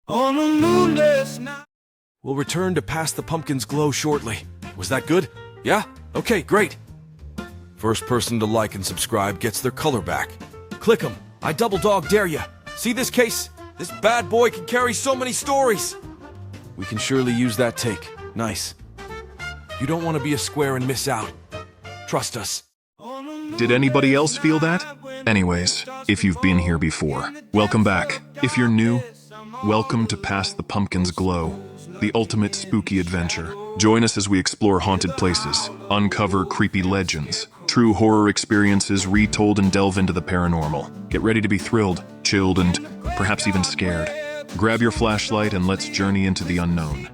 On a moonless night. We'll return to Past the Pumpkin's Glow shortly. Was that good? Yeah? Okay, great. First person to like and subscribe gets their color back. Click 'em. I double dog dare ya. See this case? This bad boy can carry so many stories. We can surely use that take. Nice. You don't want to be a square and miss out. Trust us. Did anybody else feel that? Anyways, if you've been here before, welcome back. If you're new, welcome to Past the Pumpkin's Glow, the ultimate spooky adventure. Join us as we explore haunted places, uncover creepy legends, true horror experiences retold, and delve into the paranormal. Get ready to be thrilled, chilled, and perhaps even scared. Grab your flashlight and let's journey into the unknown.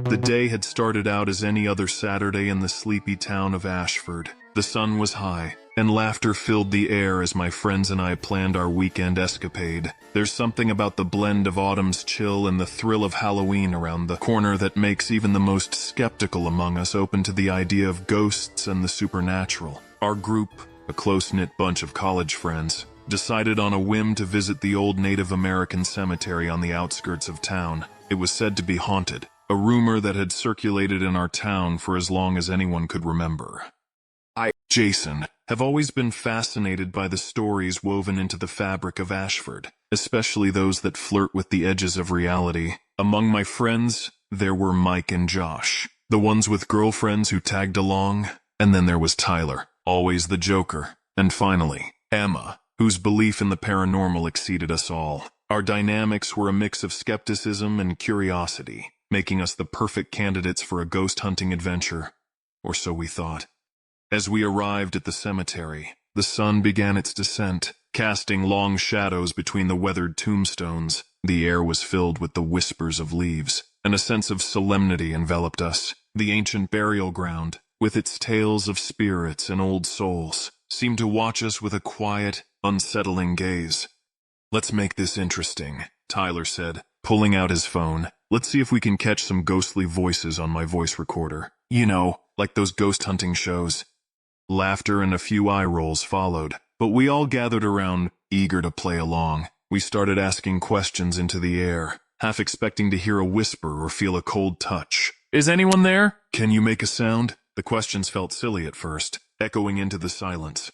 The day had started out as any other Saturday in the sleepy town of Ashford. The sun was high, and laughter filled the air as my friends and I planned our weekend escapade. There's something about the blend of autumn's chill and the thrill of Halloween around the corner that makes even the most skeptical among us open to the idea of ghosts and the supernatural. Our group, a close-knit bunch of college friends, decided on a whim to visit the old Native American cemetery on the outskirts of town. It was said to be haunted, a rumor that had circulated in our town for as long as anyone could remember. Jason, have always been fascinated by the stories woven into the fabric of Ashford, especially those that flirt with the edges of reality. Among my friends, there were Mike and Josh, the ones with girlfriends who tagged along, and then there was Tyler, always the joker, and finally, Emma, whose belief in the paranormal exceeded us all. Our dynamics were a mix of skepticism and curiosity, making us the perfect candidates for a ghost hunting adventure, or so we thought. As we arrived at the cemetery, the sun began its descent, casting long shadows between the weathered tombstones. The air was filled with the whispers of leaves, and a sense of solemnity enveloped us. The ancient burial ground, with its tales of spirits and old souls, seemed to watch us with a quiet, unsettling gaze. "Let's make this interesting," Tyler said, pulling out his phone. "Let's see if we can catch some ghostly voices on my voice recorder. You know, like those ghost hunting shows." Laughter and a few eye rolls followed, but we all gathered around, eager to play along. We started asking questions into the air, half expecting to hear a whisper or feel a cold touch. "Is anyone there? Can you make a sound?" The questions felt silly at first, echoing into the silence.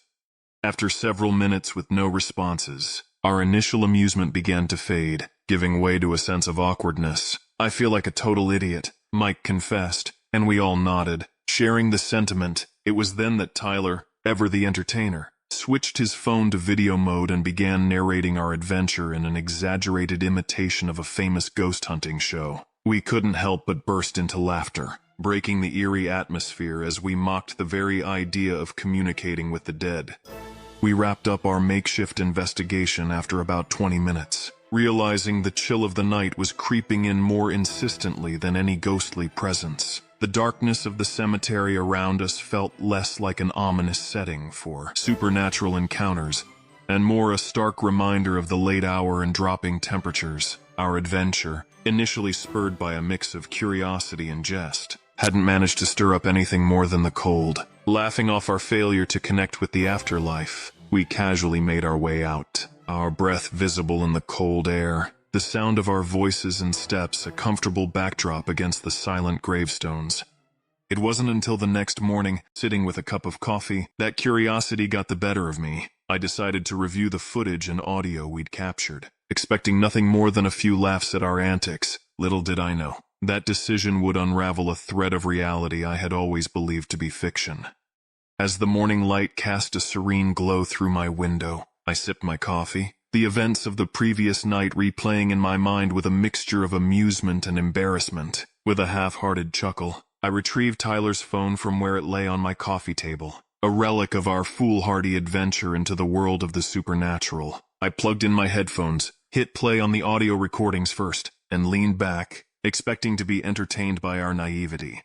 After several minutes with no responses, our initial amusement began to fade, giving way to a sense of awkwardness. "I feel like a total idiot," Mike confessed, and we all nodded, sharing the sentiment. It was then that Tyler, ever the entertainer, switched his phone to video mode and began narrating our adventure in an exaggerated imitation of a famous ghost hunting show. We couldn't help but burst into laughter, breaking the eerie atmosphere as we mocked the very idea of communicating with the dead. We wrapped up our makeshift investigation after about 20 minutes, realizing the chill of the night was creeping in more insistently than any ghostly presence. The darkness of the cemetery around us felt less like an ominous setting for supernatural encounters, and more a stark reminder of the late hour and dropping temperatures. Our adventure, initially spurred by a mix of curiosity and jest, hadn't managed to stir up anything more than the cold. Laughing off our failure to connect with the afterlife, we casually made our way out, our breath visible in the cold air. The sound of our voices and steps a comfortable backdrop against the silent gravestones. It wasn't until the next morning, sitting with a cup of coffee, that curiosity got the better of me. I decided to review the footage and audio we'd captured, expecting nothing more than a few laughs at our antics. Little did I know, that decision would unravel a thread of reality I had always believed to be fiction. As the morning light cast a serene glow through my window, I sipped my coffee, the events of the previous night replaying in my mind with a mixture of amusement and embarrassment. With a half-hearted chuckle, I retrieved Tyler's phone from where it lay on my coffee table, a relic of our foolhardy adventure into the world of the supernatural. I plugged in my headphones, hit play on the audio recordings first, and leaned back, expecting to be entertained by our naivety.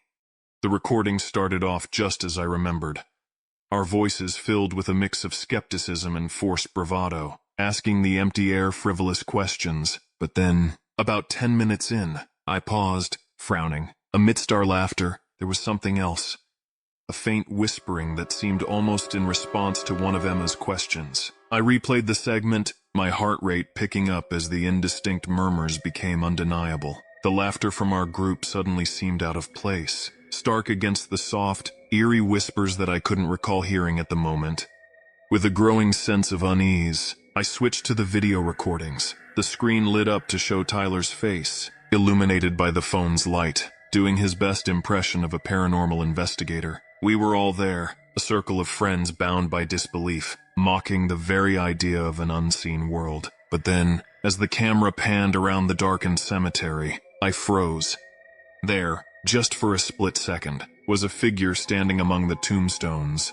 The recording started off just as I remembered. Our voices filled with a mix of skepticism and forced bravado, asking the empty air frivolous questions. But then, about 10 minutes in, I paused, frowning. Amidst our laughter, there was something else. a faint whispering that seemed almost in response to one of Emma's questions. I replayed the segment, my heart rate picking up as the indistinct murmurs became undeniable. The laughter from our group suddenly seemed out of place, stark against the soft, eerie whispers that I couldn't recall hearing at the moment. With a growing sense of unease, I switched to the video recordings. The screen lit up to show Tyler's face, illuminated by the phone's light, doing his best impression of a paranormal investigator. We were all there, a circle of friends bound by disbelief, mocking the very idea of an unseen world. But then, as the camera panned around the darkened cemetery, I froze. There, just for a split second, was a figure standing among the tombstones.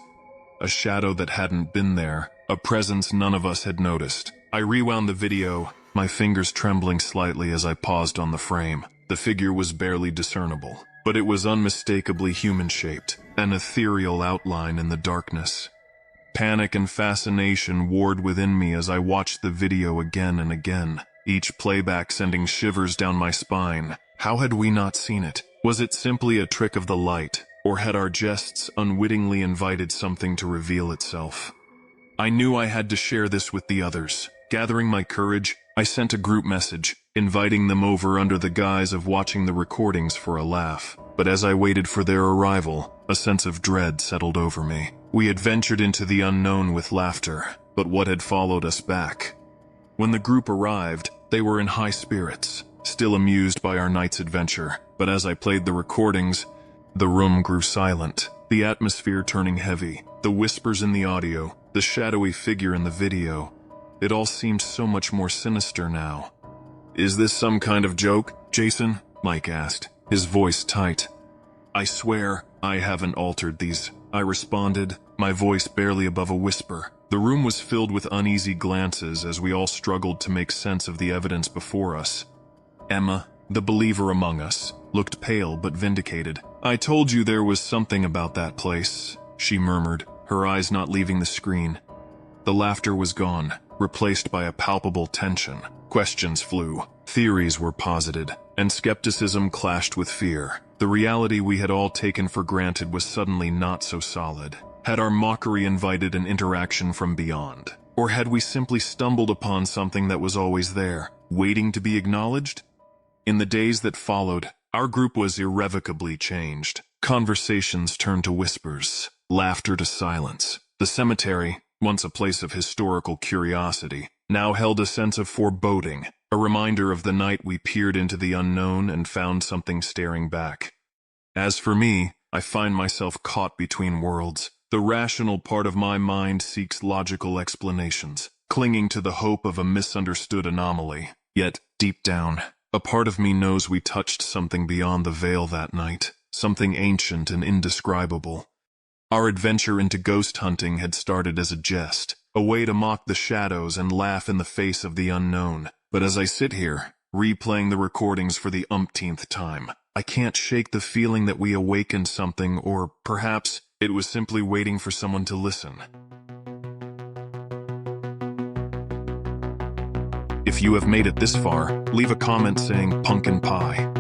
A shadow that hadn't been there, a presence none of us had noticed. I rewound the video, my fingers trembling slightly as I paused on the frame. The figure was barely discernible, but it was unmistakably human-shaped, an ethereal outline in the darkness. Panic and fascination warred within me as I watched the video again and again, each playback sending shivers down my spine. How had we not seen it? Was it simply a trick of the light, or had our jests unwittingly invited something to reveal itself? I knew I had to share this with the others. Gathering my courage, I sent a group message, inviting them over under the guise of watching the recordings for a laugh. But as I waited for their arrival, a sense of dread settled over me. We had ventured into the unknown with laughter, but what had followed us back? When the group arrived, they were in high spirits, still amused by our night's adventure. But as I played the recordings, the room grew silent, the atmosphere turning heavy, the whispers in the audio, the shadowy figure in the video. It all seemed so much more sinister now. "Is this some kind of joke, Jason?" Mike asked, his voice tight. "I swear, I haven't altered these," I responded, my voice barely above a whisper. The room was filled with uneasy glances as we all struggled to make sense of the evidence before us. Emma, the believer among us, looked pale but vindicated. "I told you there was something about that place," she murmured, her eyes not leaving the screen. The laughter was gone, replaced by a palpable tension. Questions flew, theories were posited, and skepticism clashed with fear. The reality we had all taken for granted was suddenly not so solid. Had our mockery invited an interaction from beyond? Or had we simply stumbled upon something that was always there, waiting to be acknowledged? In the days that followed, our group was irrevocably changed. Conversations turned to whispers, laughter to silence. The cemetery, once a place of historical curiosity, now held a sense of foreboding, a reminder of the night we peered into the unknown and found something staring back. As for me, I find myself caught between worlds. The rational part of my mind seeks logical explanations, clinging to the hope of a misunderstood anomaly. Yet, deep down, a part of me knows we touched something beyond the veil that night, something ancient and indescribable. Our adventure into ghost hunting had started as a jest, a way to mock the shadows and laugh in the face of the unknown. But as I sit here, replaying the recordings for the umpteenth time, I can't shake the feeling that we awakened something, or perhaps it was simply waiting for someone to listen. If you have made it this far, leave a comment saying pumpkin pie.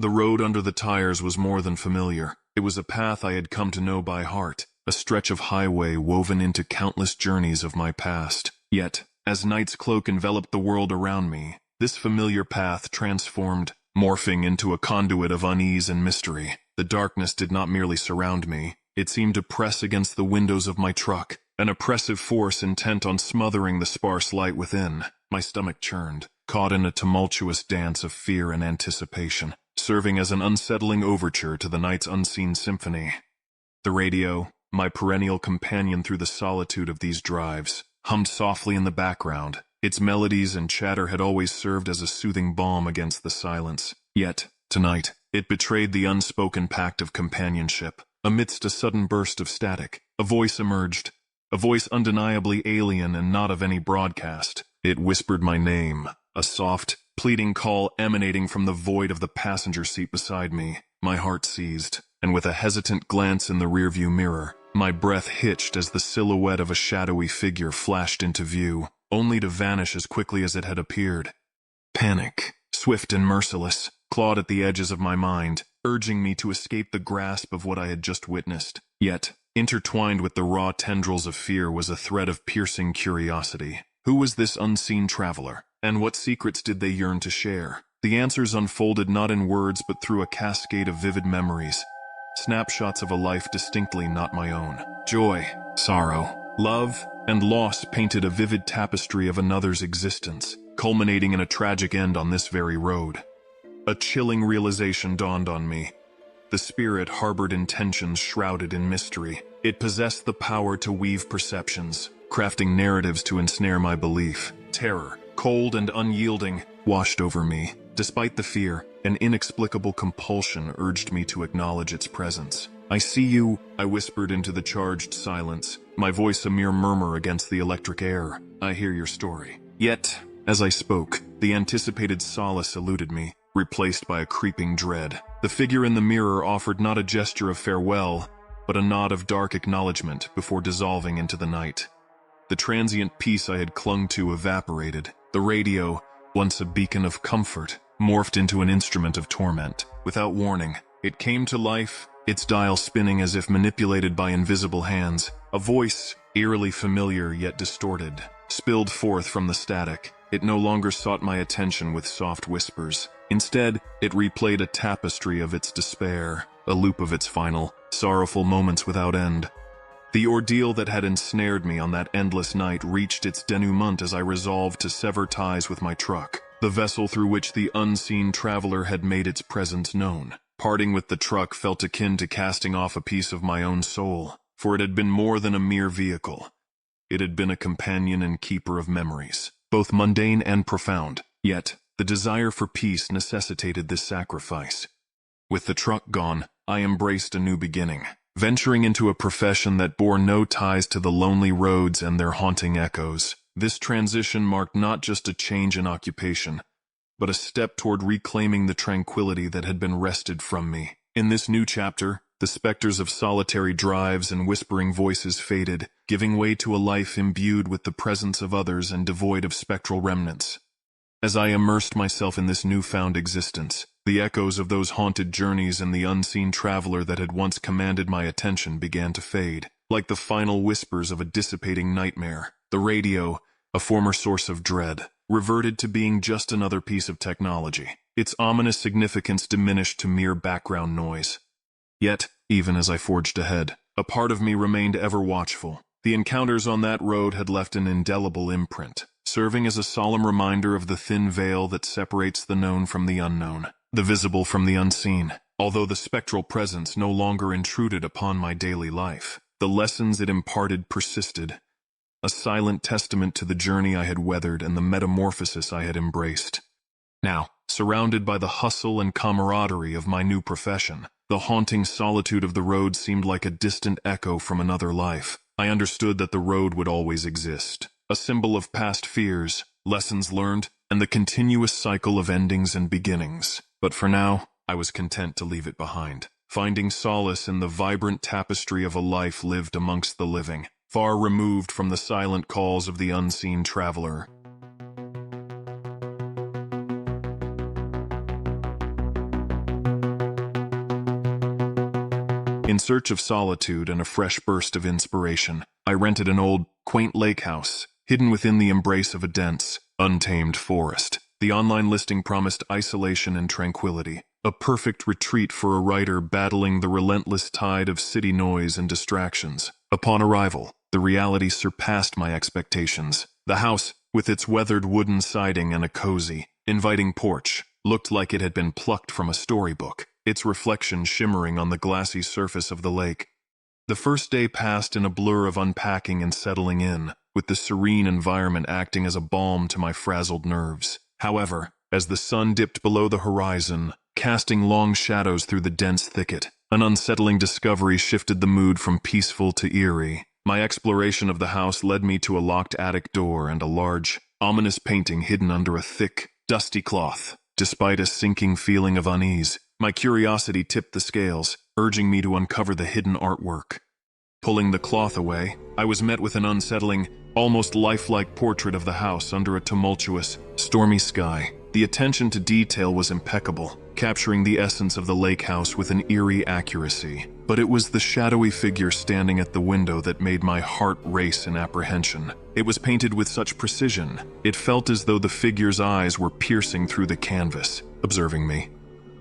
The road under the tires was more than familiar. It was a path I had come to know by heart, a stretch of highway woven into countless journeys of my past. Yet, as night's cloak enveloped the world around me, this familiar path transformed, morphing into a conduit of unease and mystery. The darkness did not merely surround me, it seemed to press against the windows of my truck, an oppressive force intent on smothering the sparse light within. My stomach churned, caught in a tumultuous dance of fear and anticipation, serving as an unsettling overture to the night's unseen symphony. The radio, my perennial companion through the solitude of these drives, hummed softly in the background. Its melodies and chatter had always served as a soothing balm against the silence. Yet, tonight, it betrayed the unspoken pact of companionship. Amidst a sudden burst of static, a voice emerged, a voice undeniably alien and not of any broadcast. It whispered my name, a soft, pleading call emanating from the void of the passenger seat beside me. My heart seized, and with a hesitant glance in the rearview mirror, my breath hitched as the silhouette of a shadowy figure flashed into view, only to vanish as quickly as it had appeared. Panic, swift and merciless, clawed at the edges of my mind. urging me to escape the grasp of what I had just witnessed. Yet, intertwined with the raw tendrils of fear was a thread of piercing curiosity. Who was this unseen traveler, and what secrets did they yearn to share? The answers unfolded not in words but through a cascade of vivid memories, snapshots of a life distinctly not my own. Joy, sorrow, love, and loss painted a vivid tapestry of another's existence, culminating in a tragic end on this very road. A chilling realization dawned on me. The spirit harbored intentions shrouded in mystery. It possessed the power to weave perceptions, crafting narratives to ensnare my belief. Terror, cold and unyielding, washed over me. Despite the fear, an inexplicable compulsion urged me to acknowledge its presence. "I see you," I whispered into the charged silence, my voice a mere murmur against the electric air. "I hear your story." Yet, as I spoke, the anticipated solace eluded me, replaced by a creeping dread. The figure in the mirror offered not a gesture of farewell, but a nod of dark acknowledgement before dissolving into the night. The transient peace I had clung to evaporated. The radio, once a beacon of comfort, morphed into an instrument of torment. Without warning, it came to life, its dial spinning as if manipulated by invisible hands. A voice, eerily familiar yet distorted, spilled forth from the static. It no longer sought my attention with soft whispers. Instead, it replayed a tapestry of its despair, a loop of its final, sorrowful moments without end. The ordeal that had ensnared me on that endless night reached its denouement as I resolved to sever ties with my truck, the vessel through which the unseen traveler had made its presence known. Parting with the truck felt akin to casting off a piece of my own soul, for it had been more than a mere vehicle. It had been a companion and keeper of memories, both mundane and profound. Yet, the desire for peace necessitated this sacrifice. With the truck gone, I embraced a new beginning, venturing into a profession that bore no ties to the lonely roads and their haunting echoes. This transition marked not just a change in occupation, but a step toward reclaiming the tranquility that had been wrested from me. In this new chapter, the specters of solitary drives and whispering voices faded, giving way to a life imbued with the presence of others and devoid of spectral remnants. As I immersed myself in this newfound existence, the echoes of those haunted journeys and the unseen traveler that had once commanded my attention began to fade. Like the final whispers of a dissipating nightmare, the radio, a former source of dread, reverted to being just another piece of technology. Its ominous significance diminished to mere background noise. Yet, even as I forged ahead, a part of me remained ever watchful. The encounters on that road had left an indelible imprint, serving as a solemn reminder of the thin veil that separates the known from the unknown, the visible from the unseen. Although the spectral presence no longer intruded upon my daily life, the lessons it imparted persisted, a silent testament to the journey I had weathered and the metamorphosis I had embraced. Now, surrounded by the hustle and camaraderie of my new profession, the haunting solitude of the road seemed like a distant echo from another life. I understood that the road would always exist, a symbol of past fears, lessons learned, and the continuous cycle of endings and beginnings. But for now, I was content to leave it behind, finding solace in the vibrant tapestry of a life lived amongst the living, far removed from the silent calls of the unseen traveler. In search of solitude and a fresh burst of inspiration, I rented an old, quaint lake house, hidden within the embrace of a dense, untamed forest. The online listing promised isolation and tranquility, a perfect retreat for a writer battling the relentless tide of city noise and distractions. Upon arrival, the reality surpassed my expectations. The house, with its weathered wooden siding and a cozy, inviting porch, looked like it had been plucked from a storybook, its reflection shimmering on the glassy surface of the lake. The first day passed in a blur of unpacking and settling in, with the serene environment acting as a balm to my frazzled nerves. However, as the sun dipped below the horizon, casting long shadows through the dense thicket, an unsettling discovery shifted the mood from peaceful to eerie. My exploration of the house led me to a locked attic door and a large, ominous painting hidden under a thick, dusty cloth. Despite a sinking feeling of unease, my curiosity tipped the scales, urging me to uncover the hidden artwork. Pulling the cloth away, I was met with an unsettling, almost lifelike portrait of the house under a tumultuous, stormy sky. The attention to detail was impeccable, capturing the essence of the lake house with an eerie accuracy. But it was the shadowy figure standing at the window that made my heart race in apprehension. It was painted with such precision, it felt as though the figure's eyes were piercing through the canvas, observing me.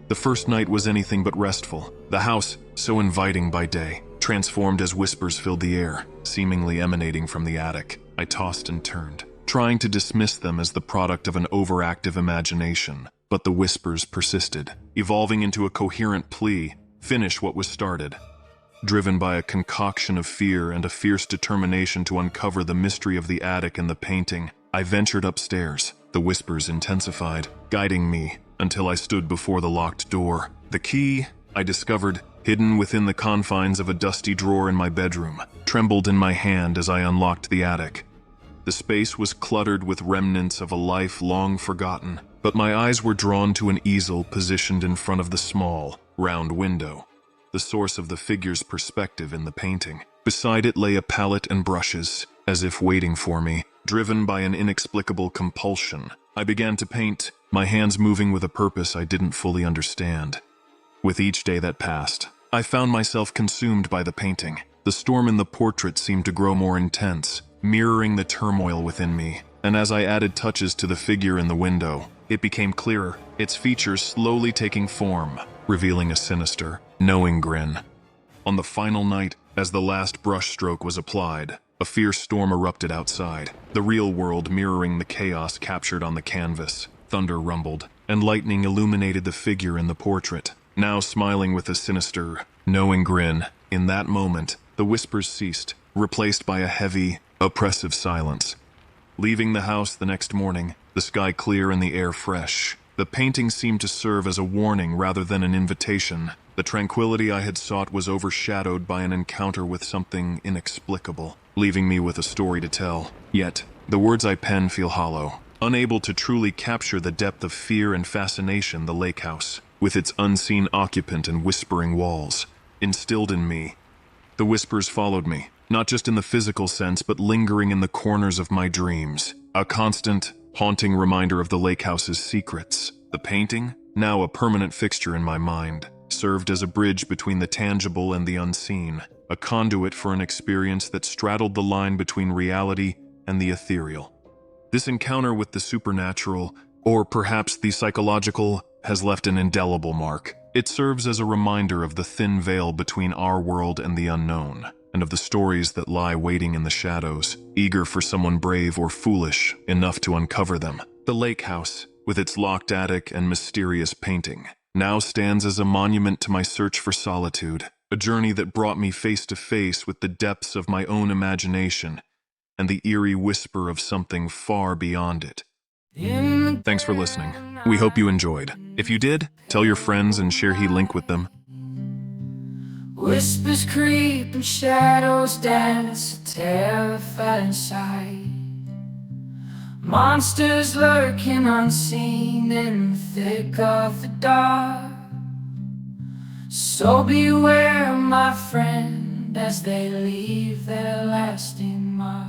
The first night was anything but restful. The house, so inviting by day, transformed as whispers filled the air, seemingly emanating from the attic. I tossed and turned, trying to dismiss them as the product of an overactive imagination. But the whispers persisted, evolving into a coherent plea: finish what was started. Driven by a concoction of fear and a fierce determination to uncover the mystery of the attic and the painting, I ventured upstairs. The whispers intensified, guiding me until I stood before the locked door. The key, I discovered, hidden within the confines of a dusty drawer in my bedroom, trembled in my hand as I unlocked the attic. The space was cluttered with remnants of a life long forgotten, but my eyes were drawn to an easel positioned in front of the small, round window, the source of the figure's perspective in the painting. Beside it lay a palette and brushes, as if waiting for me. Driven by an inexplicable compulsion, I began to paint, my hands moving with a purpose I didn't fully understand. With each day that passed, I found myself consumed by the painting. The storm in the portrait seemed to grow more intense, mirroring the turmoil within me, and as I added touches to the figure in the window, it became clearer, its features slowly taking form, revealing a sinister, knowing grin. On the final night, as the last brushstroke was applied, a fierce storm erupted outside, the real world mirroring the chaos captured on the canvas. Thunder rumbled, and lightning illuminated the figure in the portrait, now smiling with a sinister, knowing grin. In that moment, the whispers ceased, replaced by a heavy, oppressive silence. Leaving the house the next morning, the sky clear and the air fresh, the painting seemed to serve as a warning rather than an invitation. The tranquility I had sought was overshadowed by an encounter with something inexplicable, leaving me with a story to tell. Yet, the words I pen feel hollow, unable to truly capture the depth of fear and fascination the lake house, with its unseen occupant and whispering walls, instilled in me. The whispers followed me, not just in the physical sense, but lingering in the corners of my dreams, a constant, haunting reminder of the lake house's secrets. The painting, now a permanent fixture in my mind, served as a bridge between the tangible and the unseen, a conduit for an experience that straddled the line between reality and the ethereal. This encounter with the supernatural, or perhaps the psychological, has left an indelible mark. It serves as a reminder of the thin veil between our world and the unknown, and of the stories that lie waiting in the shadows, eager for someone brave or foolish enough to uncover them. The lake house, with its locked attic and mysterious painting, now stands as a monument to my search for solitude, a journey that brought me face to face with the depths of my own imagination and the eerie whisper of something far beyond it. Thanks for listening. We hope you enjoyed. If you did, tell your friends and share the link with them. Whispers creep and shadows dance, terrified inside. Monsters lurking unseen in the thick of the dark. So beware, my friend, as they leave their lasting mark.